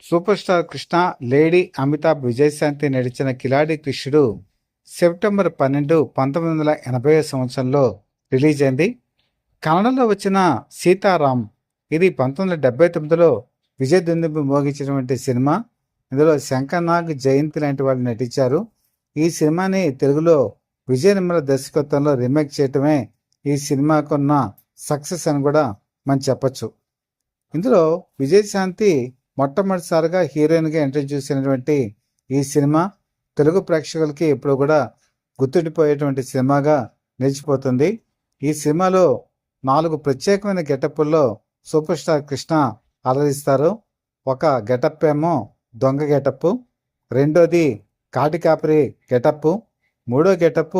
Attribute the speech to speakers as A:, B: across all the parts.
A: Super star Krishna, lady Amitabh Vijayashanti నడిచిన కిలాడి కృష్ణుడు September 12, 1980 సంవత్సరంలో రిలీజ్ అయింది. కన్నడలో వచ్చిన సీతారాం ఇది 1979లో విజయ్ దుందుబి మోగించినటువంటి సినిమా. ఇందులో శంకర్నాగ్, జయంతి లాంటి వాళ్ళు నటించారు. ఈ సినిమాని తెలుగులో విజయ నిర్మల దర్శకత్వంలో రీమేక్ చేయటమే ఈ సినిమాకున్న సక్సెస్ అని కూడా మనం చెప్పచ్చు. ఇందులో విజయశాంతి మొట్టమొదటిసారిగా హీరోయిన్గా ఇంట్రడ్యూస్ అయినటువంటి ఈ సినిమా తెలుగు ప్రేక్షకులకి ఇప్పుడు కూడా గుర్తుండిపోయేటువంటి సినిమాగా నిలిచిపోతుంది. ఈ సినిమాలో 4 ప్రత్యేకమైన గెటప్పుల్లో సూపర్ స్టార్ కృష్ణ అలరిస్తారు. ఒక గెటప్ ఏమో దొంగ గెటప్, రెండోది కాటికాపరి గెటప్, మూడో గెటప్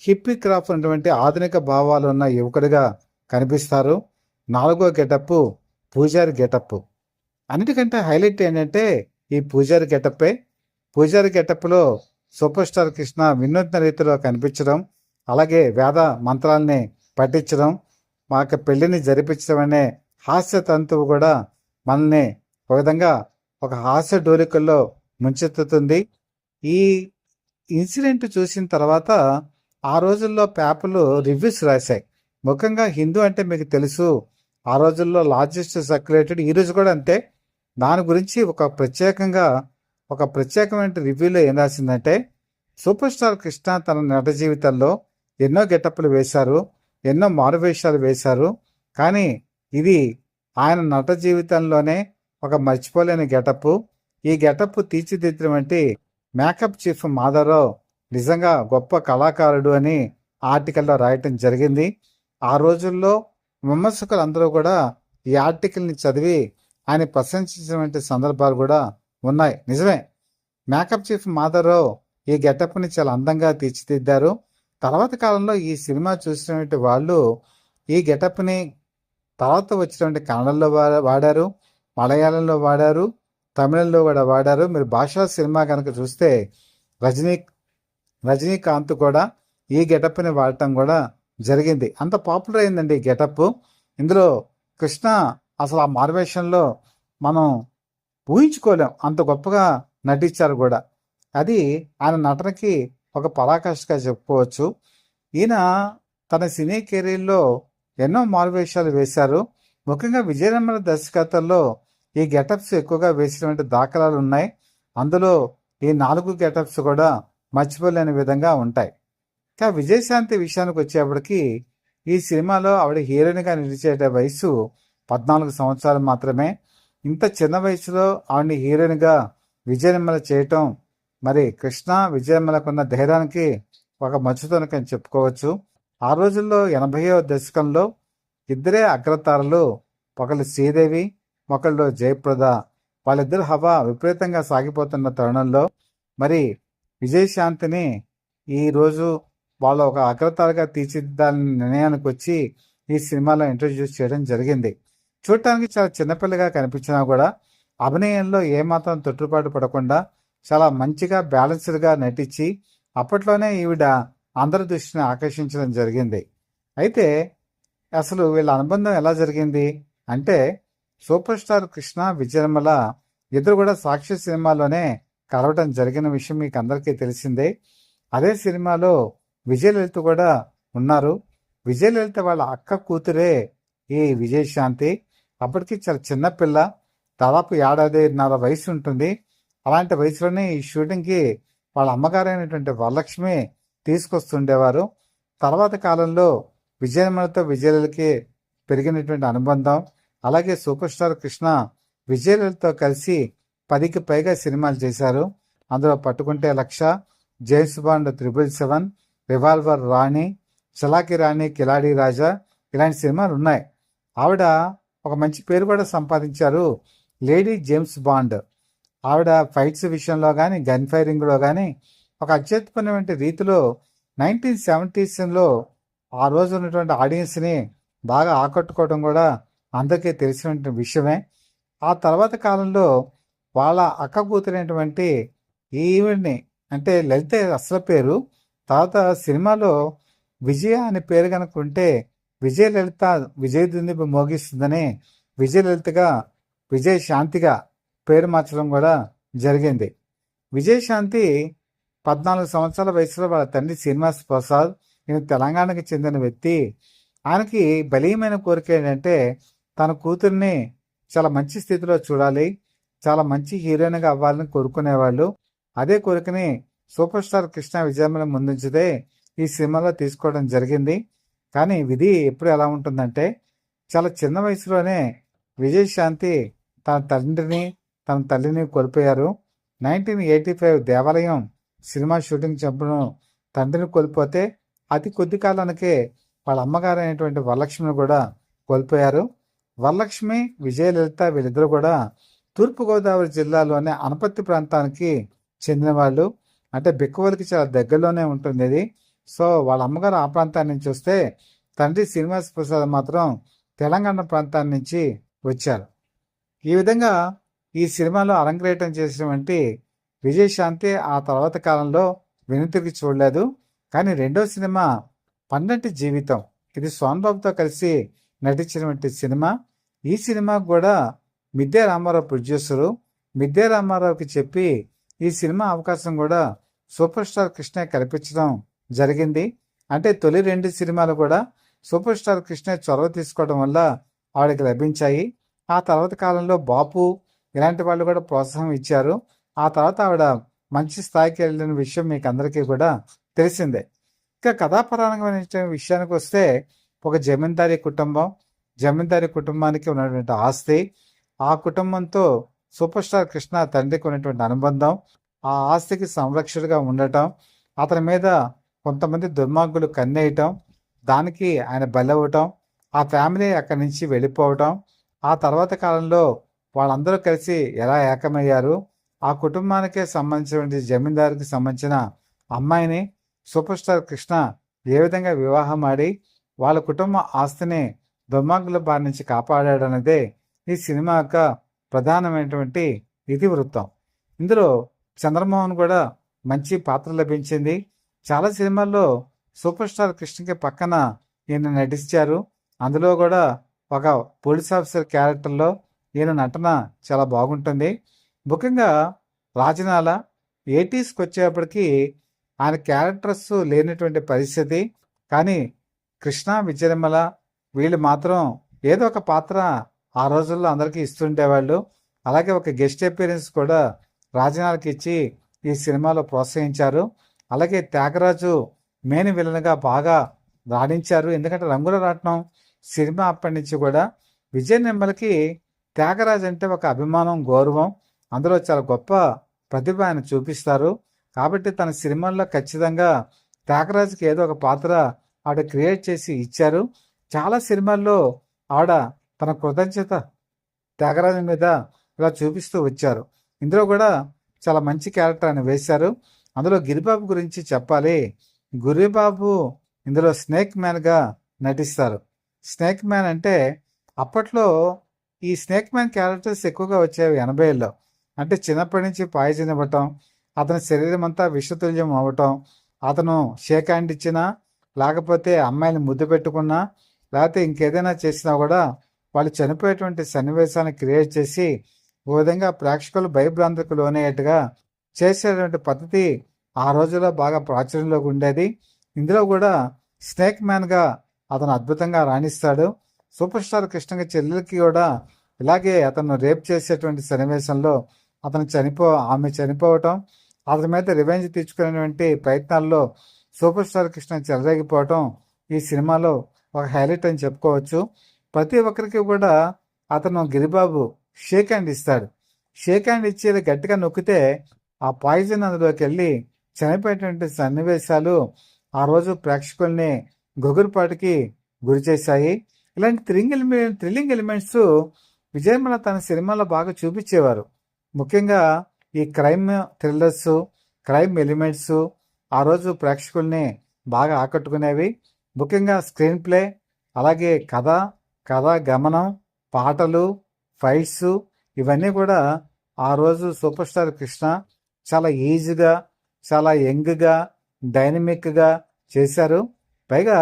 A: హిప్పీ క్రాఫ్ట్ ఉన్నటువంటి ఆధునిక భావాలు ఉన్న యువకుడిగా కనిపిస్తారు. 4గో గెటప్ పూజారి గెటప్. అన్నిటికంటే హైలైట్ ఏంటంటే ఈ పూజారి గెటప్పే. పూజారి గెటప్లో సూపర్ స్టార్ కృష్ణ వినూత్న రీతిలో కనిపించడం, అలాగే వేద మంత్రాల్ని పఠించడం, మాకు పెళ్లిని జరిపించడం అనే హాస్య తంతువు కూడా మనల్ని ఒక విధంగా ఒక హాస్య డోలికల్లో ముంచెత్తుతుంది. ఈ ఇన్సిడెంట్ చూసిన తర్వాత ఆ రోజుల్లో పేపర్లు రివ్యూస్ రాశాయి. ముఖ్యంగా హిందూ అంటే మీకు తెలుసు, ఆ రోజుల్లో లార్జెస్ట్ సర్క్యులేటెడ్, ఈరోజు కూడా అంతే. దాని గురించి ఒక ప్రత్యేకమైన రివ్యూలో ఏం రాసిందంటే, సూపర్ స్టార్ కృష్ణ తన నట జీవితంలో ఎన్నో గెటప్లు వేశారు, ఎన్నో మారువేషాలు వేశారు, కానీ ఇది ఆయన నట జీవితంలోనే ఒక మర్చిపోలేని గెటప్. ఈ గెటప్ తీర్చిదిద్దడం అంటే మేకప్ చీఫ్ మాధవరావు నిజంగా గొప్ప కళాకారుడు అని ఆర్టికల్లో రాయటం జరిగింది. ఆ రోజుల్లో విమర్శకులు అందరూ కూడా ఈ ఆర్టికల్ని చదివి ఆయన ప్రశంసించినటువంటి సందర్భాలు కూడా ఉన్నాయి. నిజమే, మేకప్ చీఫ్ మాధవరావు ఈ గెటప్ని చాలా అందంగా తీర్చిదిద్దారు. తర్వాత కాలంలో ఈ సినిమా చూసినటువంటి వాళ్ళు ఈ గెటప్ని తర్వాత వచ్చినటువంటి కన్నడలో వాడారు, మలయాళంలో వాడారు, తమిళంలో కూడా వాడారు. మీరు భాషా సినిమా కనుక చూస్తే రజనీకాంత్ కూడా ఈ గెటప్ని వాడటం కూడా జరిగింది. అంత పాపులర్ అయిందండి ఈ గెటప్. ఇందులో కృష్ణ అసలు ఆ మారువేషంలో మనం ఊహించుకోలేం, అంత గొప్పగా నటించారు కూడా. అది ఆయన నటనకి ఒక పరాకాష్ఠగా చెప్పుకోవచ్చు. ఈయన తన సినీ కెరీర్లో ఎన్నో మారువేషాలు వేశారు. ముఖ్యంగా విజయ నిర్మల దర్శకత్వంలో ఈ గెటప్స్ ఎక్కువగా వేసినటువంటి దాఖలాలు ఉన్నాయి. అందులో ఈ 4 గెటప్స్ కూడా మర్చిపోలేని విధంగా ఉంటాయి. ఇంకా విజయశాంతి విషయానికి వచ్చేప్పటికి ఈ సినిమాలో ఆవిడ హీరోయిన్గా నిలిచే వయసు 14 సంవత్సరాలు మాత్రమే. ఇంత చిన్న వయసులో ఆవిడని హీరోయిన్గా విజయ నిర్మల చేయటం మరి కృష్ణ విజయ నిర్మలకున్న ధైర్యానికి ఒక మచ్చుతోనకని చెప్పుకోవచ్చు. ఆ రోజుల్లో 80వ దశకంలో ఇద్దరే అగ్రతారలు, ఒకళ్ళు శ్రీదేవి, ఒకళ్ళు జయప్రద. వాళ్ళిద్దరు హవా విపరీతంగా సాగిపోతున్న తరుణంలో మరి విజయశాంతిని ఈరోజు వాళ్ళ ఒక అగ్రతారగా తీర్చిదిద్దాలని నిర్ణయానికి వచ్చి ఈ సినిమాలో ఇంట్రడ్యూస్ చేయడం జరిగింది. చూడటానికి చాలా చిన్నపిల్లగా కనిపించినా కూడా అభినయంలో ఏమాత్రం తొట్టుపాటు పడకుండా చాలా మంచిగా బ్యాలెన్స్డ్గా నటించి అప్పట్లోనే ఈవిడ అందరి దృష్టిని ఆకర్షించడం జరిగింది. అయితే అసలు వీళ్ళ అనుబంధం ఎలా జరిగింది అంటే, సూపర్ స్టార్ కృష్ణ, విజయ నిర్మల ఇద్దరు కూడా సాక్షి సినిమాలోనే కలవటం జరిగిన విషయం మీకు అందరికీ తెలిసిందే. అదే సినిమాలో విజయలలిత కూడా ఉన్నారు. విజయలలిత వాళ్ళ అక్క కూతురే ఈ విజయశాంతి. అప్పటికి చాలా చిన్నపిల్ల, దాదాపు 1.5 వయసు ఉంటుంది. అలాంటి వయసులోనే ఈ షూటింగ్కి వాళ్ళ అమ్మగారైనటువంటి వరలక్ష్మి తీసుకొస్తుండేవారు. తర్వాత కాలంలో విజయ నిర్మలతో విజయలలితకి పెరిగినటువంటి అనుబంధం, అలాగే సూపర్ స్టార్ కృష్ణ విజయలలితతో కలిసి 10కి పైగా సినిమాలు చేశారు. అందులో పట్టుకుంటే లక్ష, జేమ్స్ బాండ్ 007, రివాల్వర్ రాణి, చలాకి రాణి, కిలాడి రాజా ఇలాంటి సినిమాలు ఉన్నాయి. ఆవిడ ఒక మంచి పేరు కూడా సంపాదించారు, లేడీ జేమ్స్ బాండ్. ఆవిడ ఫైట్స్ విషయంలో కానీ, గన్ ఫైరింగ్లో కానీ ఒక అత్యద్భుతమైన రీతిలో 1970sలో ఆ రోజు ఉన్నటువంటి ఆడియన్స్ని బాగా ఆకట్టుకోవడం కూడా అందరికీ తెలిసినటువంటి విషయమే. ఆ తర్వాత కాలంలో వాళ్ళ అక్క కూతురైనటువంటి ఈవిడ్ని, అంటే లలిత అసలు పేరు, తర్వాత సినిమాలో విజయ అనే పేరు కనుక ఉంటే విజయలలిత విజయ దుందుబి మోగిస్తుందని విజయలలితగా విజయశాంతిగా పేరు మార్చడం కూడా జరిగింది. విజయశాంతి 14 సంవత్సరాల వయసులో వాళ్ళ తండ్రి శ్రీనివాస్ ప్రసాద్, ఈయన తెలంగాణకి చెందిన వ్యక్తి. ఆయనకి బలీయమైన కోరిక ఏంటంటే తన కూతుర్ని చాలా మంచి స్థితిలో చూడాలి, చాలా మంచి హీరోయిన్గా అవ్వాలని కోరుకునేవాళ్ళు. అదే కోరికని సూపర్ స్టార్ కృష్ణ విజయమ్మల ముందుంచితే ఈ సినిమాలో తీసుకోవడం జరిగింది. కానీ విధి ఎప్పుడు ఎలా ఉంటుందంటే చాలా చిన్న వయసులోనే విజయశాంతి తన తండ్రిని తన తల్లిని కోల్పోయారు. 1985 దేవాలయం సినిమా షూటింగ్ చంపడం తండ్రిని కోల్పోతే అతి కొద్ది కాలానికే వాళ్ళ అమ్మగారు అయినటువంటి వరలక్ష్మిని కూడా కోల్పోయారు. వరలక్ష్మి, విజయలలిత వీళ్ళిద్దరూ కూడా తూర్పుగోదావరి జిల్లాలోనే అనపత్తి ప్రాంతానికి చెందిన వాళ్ళు. అంటే బిక్కవోలుకి చాలా దగ్గరలోనే ఉంటుంది ఇది. సో వాళ్ళ అమ్మగారు ఆ ప్రాంతాన్ని నుంచి వస్తే తండ్రి శ్రీనివాస్ ప్రసాద్ మాత్రం తెలంగాణ ప్రాంతాన్ని నుంచి వచ్చారు. ఈ విధంగా ఈ సినిమాలో అరంగేట్రం చేసినటువంటి విజయశాంతి ఆ తర్వాత కాలంలో వెనుతిరిగి చూడలేదు. కానీ రెండో సినిమా పన్నెంటి జీవితం, ఇది సోన్బాబుతో కలిసి నటించినటువంటి సినిమా. ఈ సినిమాకు కూడా మిద్దె రామారావు ప్రొడ్యూసరు. మిద్దె రామారావుకి చెప్పి ఈ సినిమా అవకాశం కూడా సూపర్ స్టార్ కృష్ణ కల్పించడం జరిగింది. అంటే తొలి 2 సినిమాలు కూడా సూపర్ స్టార్ కృష్ణ చొరవ తీసుకోవడం వల్ల ఆవిడకి లభించాయి. ఆ తర్వాత కాలంలో బాపు ఇలాంటి వాళ్ళు కూడా ప్రోత్సాహం ఇచ్చారు. ఆ తర్వాత ఆవిడ మంచి స్థాయికి వెళ్ళిన విషయం మీకు అందరికీ కూడా తెలిసిందే. ఇక కథాపరమైన విషయానికి వస్తే ఒక జమీందారీ కుటుంబం, జమీందారీ కుటుంబానికి ఉన్నటువంటి ఆస్తి, ఆ కుటుంబంతో సూపర్ స్టార్ కృష్ణ తండ్రికి ఉన్నటువంటి అనుబంధం, ఆ ఆస్తికి సంరక్షకుడిగా ఉండటం, అతని మీద కొంతమంది దుర్మార్గులు కన్నేయటం, దానికి ఆయన బలవ్వటం, ఆ ఫ్యామిలీ అక్కడి నుంచి వెళ్ళిపోవటం, ఆ తర్వాత కాలంలో వాళ్ళందరూ కలిసి ఎలా ఏకమయ్యారు, ఆ కుటుంబానికే సంబంధించిన జమీందారుకి సంబంధించిన అమ్మాయిని సూపర్ స్టార్ కృష్ణ ఏ విధంగా వివాహం ఆడి వాళ్ళ కుటుంబ ఆస్తిని దుర్మార్గుల బారి నుంచి కాపాడాడన్నదే ఈ సినిమా యొక్క ప్రధానమైనటువంటి ఇతివృత్తం. ఇందులో చంద్రమోహన్ కూడా మంచి పాత్ర లభించింది. చాలా సినిమాల్లో సూపర్ స్టార్ కృష్ణకి పక్కన ఈయన నటించారు. అందులో కూడా ఒక పోలీస్ ఆఫీసర్ క్యారెక్టర్లో ఈయన నటన చాలా బాగుంటుంది. ముఖ్యంగా రాజనాల 80స్కి వచ్చేప్పటికి ఆయన క్యారెక్టర్స్ లేనటువంటి పరిస్థితి. కానీ కృష్ణ, విజయనిర్మల వీళ్ళు మాత్రం ఏదో ఒక పాత్ర ఆ రోజుల్లో అందరికీ ఇస్తుండేవాళ్ళు. అలాగే ఒక గెస్ట్ అపీరెన్స్ కూడా రాజనాలకి ఇచ్చి ఈ సినిమాలో ప్రోత్సహించారు. అలాగే త్యాగరాజు మెయిన్ విలన్గా బాగా రాణించారు. ఎందుకంటే రంగుల రాట్నం సినిమా అప్పటి నుంచి కూడా విజయనిర్మలకి త్యాగరాజు అంటే ఒక అభిమానం, గౌరవం. అందులో చాలా గొప్ప ప్రతిభ ఆయన చూపిస్తారు. కాబట్టి తన సినిమాల్లో ఖచ్చితంగా త్యాగరాజుకి ఏదో ఒక పాత్ర ఆవిడ క్రియేట్ చేసి ఇచ్చారు. చాలా సినిమాల్లో ఆవిడ తన కృతజ్ఞత త్యాగరాజు మీద ఇలా చూపిస్తూ వచ్చారు. ఇందులో కూడా చాలా మంచి క్యారెక్టర్ ఆయన వేశారు. అందులో గిరిబాబు గురించి చెప్పాలి. గిరిబాబు ఇందులో స్నేక్ మ్యాన్గా నటిస్తారు. స్నేక్ మ్యాన్ అంటే అప్పట్లో ఈ స్నేక్ మ్యాన్ క్యారెక్టర్స్ ఎక్కువగా వచ్చేవి 80ల్లో. అంటే చిన్నప్పటి నుంచి పాయిజన్ ఇవ్వటం, అతని శరీరం అంతా విషతుల్యం అవ్వటం, అతను షేక్ హ్యాండ్ ఇచ్చినా లేకపోతే అమ్మాయిని ముద్దు పెట్టుకున్నా లేకపోతే ఇంకేదైనా చేసినా కూడా వాళ్ళు చనిపోయేటువంటి సన్నివేశాన్ని క్రియేట్ చేసి ఓ విధంగా ప్రేక్షకులు భయభ్రాంతికి లోనయ్యేట్టుగా చేసేటువంటి పద్ధతి ఆ రోజుల్లో బాగా ప్రాచుర్యంలోకి ఉండేది. ఇందులో కూడా స్నేక్ మ్యాన్గా అతను అద్భుతంగా రాణిస్తాడు. సూపర్ స్టార్ కృష్ణ చెల్లెలకి కూడా ఇలాగే అతను రేప్ చేసేటువంటి సన్నివేశంలో ఆమె చనిపోవటం, అతని మీద రివెంజ్ తీర్చుకునేటువంటి ప్రయత్నాల్లో సూపర్ స్టార్ కృష్ణ చెలరేగిపోవటం ఈ సినిమాలో ఒక హైలైట్ అని చెప్పుకోవచ్చు. ప్రతి ఒక్కరికి కూడా అతను గిరిబాబు షేక్ హ్యాండ్ ఇస్తాడు. షేక్ హ్యాండ్ ఇచ్చి గట్టిగా నొక్కితే ఆ పాయిజన్ అందులోకి వెళ్ళి చనిపోయేటువంటి సన్నివేశాలు ఆ రోజు ప్రేక్షకుల్ని గొగురుపాటుకి గురి చేశాయి. ఇలాంటి థ్రిల్లింగ్ ఎలిమెంట్స్ విజయనిర్మల తన సినిమాలో బాగా చూపించేవారు. ముఖ్యంగా ఈ క్రైమ్ థ్రిల్లర్స్, క్రైమ్ ఎలిమెంట్స్ ఆ రోజు ప్రేక్షకుల్ని బాగా ఆకట్టుకునేవి. ముఖ్యంగా స్క్రీన్ ప్లే, అలాగే కథ గమనం, పాటలు, ఫైట్స్ ఇవన్నీ కూడా ఆ రోజు సూపర్ స్టార్ కృష్ణ చాలా ఈజీగా, చాలా యంగ్గా, డైనమిక్గా చేశారు. పైగా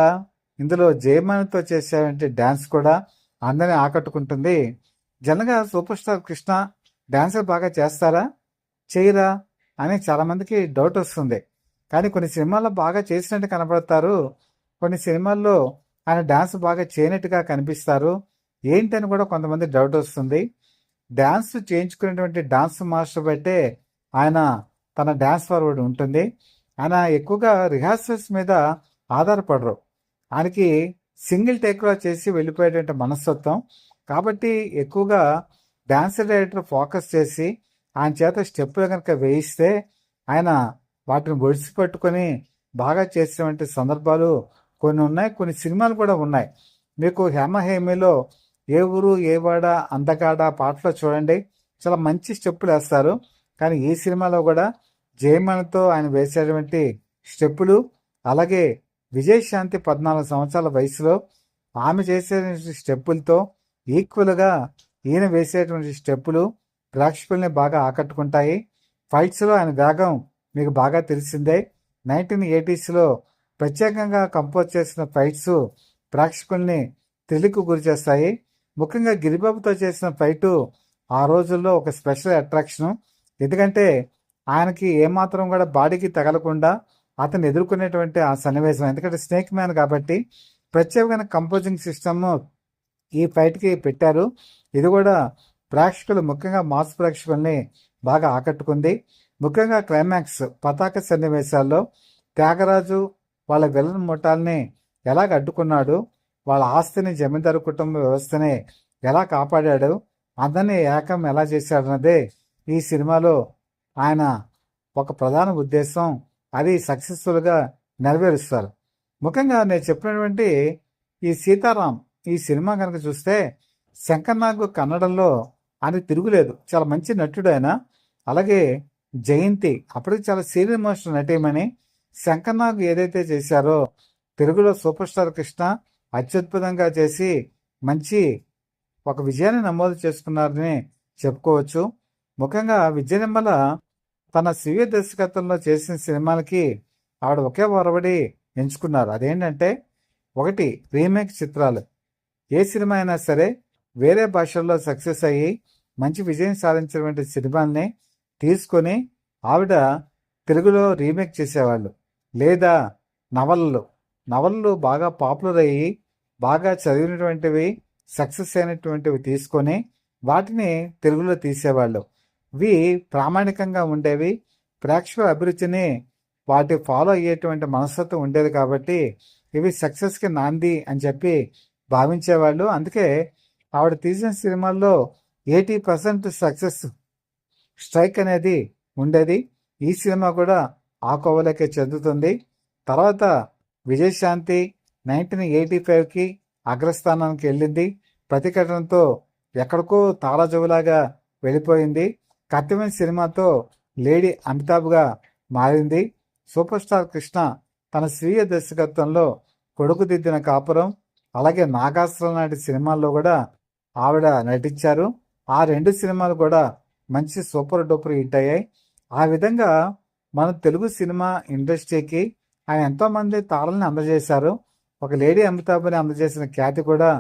A: ఇందులో జయమానితో చేసేటువంటి డ్యాన్స్ కూడా అందరినీ ఆకట్టుకుంటుంది. జనగా సూపర్ స్టార్ కృష్ణ డాన్సులు బాగా చేస్తారా, చేయరా అని చాలామందికి డౌట్ వస్తుంది. కానీ కొన్ని సినిమాల్లో బాగా చేసినట్టు కనపడతారు, కొన్ని సినిమాల్లో ఆయన డాన్స్ బాగా చేయనట్టుగా కనిపిస్తారు. ఏంటని కూడా కొంతమంది డౌట్ వస్తుంది. డాన్స్ చేయించుకునేటువంటి డాన్స్ మాస్టర్ బట్టే ఆయన తన డాన్స్ ఫార్వర్డ్ ఉంటుంది. ఆయన ఎక్కువగా రిహార్సల్స్ మీద ఆధారపడరు. ఆయనకి సింగిల్ టేక్లో చేసి వెళ్ళిపోయేటువంటి మనస్తత్వం. కాబట్టి ఎక్కువగా డాన్స్ డైరెక్టర్ ఫోకస్ చేసి ఆయన చేత స్టెప్పులు కనుక వేయిస్తే ఆయన వాటిని ఒడిసి పట్టుకొని బాగా చేసినటువంటి సందర్భాలు కొన్ని ఉన్నాయి. కొన్ని సినిమాలు కూడా ఉన్నాయి. మీకు హేమహేమిలో ఏ ఊరు ఏ వాడ అందగాడ పాటలో చూడండి, చాలా మంచి స్టెప్పులు వేస్తారు. కానీ ఈ సినిమాలో కూడా జయమణితో ఆయన వేసేటువంటి స్టెప్పులు, అలాగే విజయశాంతి 14 సంవత్సరాల వయసులో ఆమె చేసే స్టెప్పులతో ఈక్వల్గా ఈయన వేసేటువంటి స్టెప్పులు ప్రేక్షకుల్ని బాగా ఆకట్టుకుంటాయి. ఫైట్స్లో ఆయన వేగం మీకు బాగా తెలిసిందే. 1980స్లో ప్రత్యేకంగా కంపోజ్ చేసిన ఫైట్స్ ప్రేక్షకుల్ని థ్రిల్కు గురి చేస్తాయి. ముఖ్యంగా గిరిబాబుతో చేసిన ఫైటు ఆ రోజుల్లో ఒక స్పెషల్ అట్రాక్షను. ఎందుకంటే ఆయనకి ఏమాత్రం కూడా బాడీకి తగలకుండా అతను ఎదుర్కొనేటువంటి ఆ సన్నివేశం, ఎందుకంటే స్నేక్ మ్యాన్ కాబట్టి ప్రత్యేకమైన కంపోజింగ్ సిస్టమ్ ఈ ఫైట్కి పెట్టారు. ఇది కూడా ప్రేక్షకులు, ముఖ్యంగా మాస్ ప్రేక్షకుల్ని బాగా ఆకట్టుకుంది. ముఖ్యంగా క్లైమాక్స్ పతాక సన్నివేశాల్లో త్యాగరాజు వాళ్ళ విలన్ ముఠాల్ని ఎలాగ అడ్డుకున్నాడు, వాళ్ళ ఆస్తిని, జమీందారు కుటుంబ వ్యవస్థని ఎలా కాపాడాడు, అందరినీ ఏకం ఎలా చేశాడన్నదే ఈ సినిమాలో ఆయన ఒక ప్రధాన ఉద్దేశం. అది సక్సెస్ఫుల్గా నెరవేరుస్తారు. ముఖ్యంగా నేను చెప్పినటువంటి ఈ సీతారాం ఈ సినిమా కనుక చూస్తే శంకర్నాగ్ కన్నడంలో ఆయన తిరుగులేదు, చాలా మంచి నటుడు ఆయన. అలాగే జయంతి అప్పటికి చాలా సీనియర్ మోస్ట్ నటీమణి. శంకర్నాగ్ ఏదైతే చేశారో తెలుగులో సూపర్ స్టార్ కృష్ణ అత్యద్భుతంగా చేసి మంచి ఒక విజయాన్ని నమోదు చేసుకున్నారని చెప్పుకోవచ్చు. ముఖ్యంగా విజయనిర్మల తన స్వీయ దర్శకత్వంలో చేసిన సినిమాలకి ఆవిడ ఒకే ఒరవడి ఎంచుకున్నారు. అదేంటంటే, ఒకటి రీమేక్ చిత్రాలు. ఏ సినిమా అయినా సరే వేరే భాషల్లో సక్సెస్ అయ్యి మంచి విజయం సాధించినటువంటి సినిమాల్ని తీసుకొని ఆవిడ తెలుగులో రీమేక్ చేసేవాళ్ళు. లేదా నవలలు బాగా పాపులర్ అయ్యి బాగా చదివినటువంటివి, సక్సెస్ అయినటువంటివి తీసుకొని వాటిని తెలుగులో తీసేవాళ్ళు. ఇవి ప్రామాణికంగా ఉండేవి, ప్రేక్షకుల అభిరుచిని వాటి ఫాలో అయ్యేటువంటి మనస్తత్వం ఉండేది కాబట్టి ఇవి సక్సెస్కి నాంది అని చెప్పి భావించేవాళ్ళు. అందుకే ఆవిడ తీసిన సినిమాల్లో 80% సక్సెస్ స్ట్రైక్ అనేది ఉండేది. ఈ సినిమా కూడా ఆ కోవలకే చెందుతుంది. తర్వాత విజయశాంతి 1985కి అగ్రస్థానానికి వెళ్ళింది. ప్రతిఘటనతో ఎక్కడికో తాళజవులాగా వెళ్ళిపోయింది. కత్తిమైన సినిమాతో లేడీ అమితాబ్గా మారింది. సూపర్ స్టార్ కృష్ణ తన స్వీయ దర్శకత్వంలో కొడుకు దిద్దిన కాపురం, అలాగే నాగాస్త్రం లాంటి సినిమాల్లో కూడా ఆవిడ నటించారు. ఆ 2 సినిమాలు కూడా మంచి సూపర్ డూపర్ హిట్ అయ్యాయి. ఆ విధంగా మన తెలుగు సినిమా ఇండస్ట్రీకి ఆయన ఎంతోమంది తారల్ని అందజేశారు. ఒక లేడీ అమితాబ్ని అందజేసిన ఖ్యాతి కూడా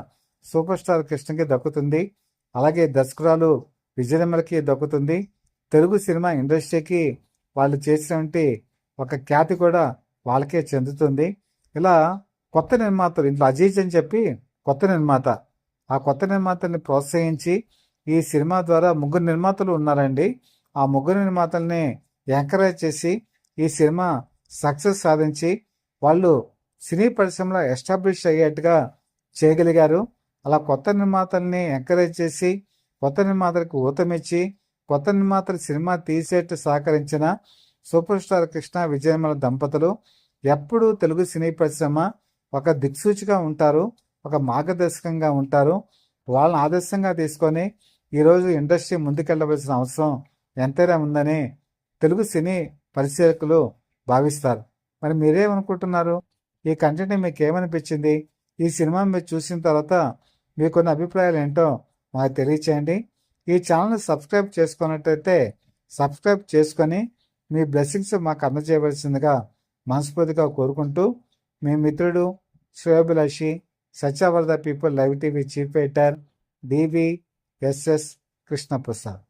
A: సూపర్ స్టార్ కృష్ణకి దక్కుతుంది. అలాగే దర్శకురాలు విజయనిర్మలకి దక్కుతుంది. తెలుగు సినిమా ఇండస్ట్రీకి వాళ్ళు చేసినటువంటి ఒక ఖ్యాతి కూడా వాళ్ళకే చెందుతుంది. ఇలా కొత్త నిర్మాతలు, ఇంట్లో అజీజ్ అని చెప్పి కొత్త నిర్మాత, ఆ కొత్త నిర్మాతల్ని ప్రోత్సహించి ఈ సినిమా ద్వారా 3 నిర్మాతలు ఉన్నారండి. ఆ 3 నిర్మాతల్ని ఎంకరేజ్ చేసి ఈ సినిమా సక్సెస్ సాధించి వాళ్ళు సినీ పరిశ్రమలో ఎస్టాబ్లిష్ అయ్యేట్టుగా చేయగలిగారు. అలా కొత్త నిర్మాతల్ని ఎంకరేజ్ చేసి కొత్త నిర్మాతలకు ఊతమిచ్చి కొత్త నిర్మాతలు సినిమా తీసేట్టు సహకరించిన సూపర్ స్టార్ కృష్ణ విజయనిర్మల దంపతులు ఎప్పుడూ తెలుగు సినీ పరిశ్రమ ఒక దిక్సూచిగా ఉంటారు, ఒక మార్గదర్శకంగా ఉంటారు. వాళ్ళని ఆదర్శంగా తీసుకొని ఈరోజు ఇండస్ట్రీ ముందుకెళ్ళవలసిన అవసరం ఎంతైనా ఉందని తెలుగు సినీ పరిశీలకులు భావిస్తారు. మరి మీరేమనుకుంటున్నారు? ఈ కంటెంట్ మీకు ఏమనిపించింది? ఈ సినిమా మీరు చూసిన తర్వాత మీకున్న అభిప్రాయాలు ఏంటో మాకు తెలియచేయండి. ఈ ఛానల్ని సబ్స్క్రైబ్ చేసుకున్నట్టయితే సబ్స్క్రైబ్ చేసుకొని మీ బ్లెస్సింగ్స్ మాకు అందజేయవలసిందిగా మనస్ఫూర్తిగా కోరుకుంటూ, మీ మిత్రుడు శ్రేయోభిలాషి సత్యావర్ధ people live TV chief editor DVSS Krishnaprasad.